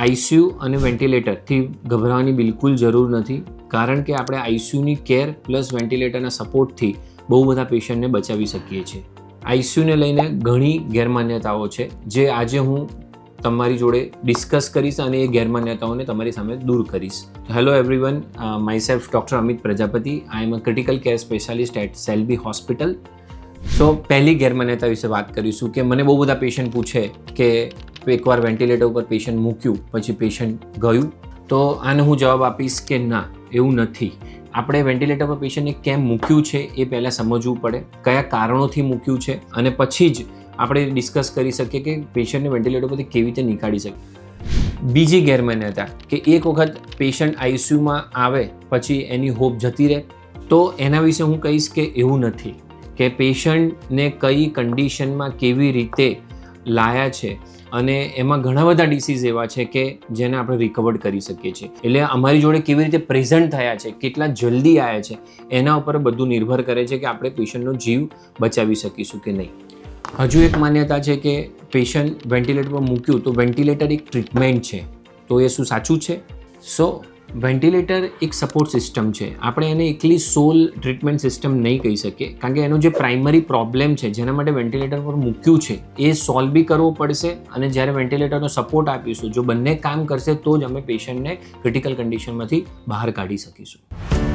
ICU અને વેન્ટિલેટરથી ગભરાવાની બિલકુલ જરૂર નથી, કારણ કે આપણે આઈસીયુની કેર પ્લસ વેન્ટિલેટરના સપોર્ટથી બહુ બધા પેશન્ટને બચાવી શકીએ છીએ. આઈસીયુને લઈને ઘણી ગેરમાન્યતાઓ છે જે આજે હું તમારી જોડે ડિસ્કસ કરીશ અને એ ગેરમાન્યતાઓને તમારી સામે દૂર કરીશ. Hello everyone, myself doctor Amit Prajapati. I am a critical care specialist at Selby hospital. So પહેલી ગેરમાન્યતા વિશે વાત કરીશું કે મને બહુ બધા પેશન્ટ પૂછે કે એકવાર વેન્ટિલેટર ઉપર પેશન્ટ મૂક્યું પછી પેશન્ટ ગયું. તો આને હું જવાબ આપીશ કે ના, એવું નથી. આપણે વેન્ટિલેટર પર પેશન્ટને કેમ મૂક્યું છે એ પહેલાં સમજવું પડે, કયા કારણોથી મૂક્યું છે, અને પછી જ આપણે ડિસ્કસ કરી શકીએ કે પેશન્ટને વેન્ટિલેટર પરથી કેવી રીતે નીકાળી શકીએ. બીજી ગેરમાન્યતા કે એક વખત પેશન્ટ આઈસીયુમાં આવે પછી એની હોપ જતી રહે. તો એના વિશે હું કહીશ કે એવું નથી, કે પેશન્ટને કઈ કન્ડિશનમાં કેવી રીતે લાયા છે અને એમાં ઘણા બધા ડિસીઝ એવા છે કે જેને આપણે રિકવર્ડ કરી શકીએ છીએ. એટલે અમારી જોડે કેવી રીતે પ્રેઝન્ટ થયા છે, કેટલા જલ્દી આવ્યા છે, એના ઉપર બધું નિર્ભર કરે છે કે આપણે પેશન્ટનો જીવ બચાવી શકીશું કે નહીં. હજુ એક માન્યતા છે કે પેશન્ટ વેન્ટિલેટર પર મૂક્યું તો વેન્ટિલેટર એક ટ્રીટમેન્ટ છે. તો એ શું સાચું છે? સો વેન્ટિલેટર એક સપોર્ટ સિસ્ટમ છે. આપણે એને એકલી સોલ ટ્રીટમેન્ટ સિસ્ટમ નહીં કહી શકીએ, કારણ કે એનો જે પ્રાઇમરી પ્રોબ્લેમ છે જેના માટે વેન્ટિલેટર પર મૂક્યું છે એ સોલ્વ બી કરવો પડશે. અને જ્યારે વેન્ટિલેટરનો સપોર્ટ આપીશું, જો બંને કામ કરશે તો જ અમે પેશન્ટને ક્રિટિકલ કન્ડિશનમાંથી બહાર કાઢી શકીશું.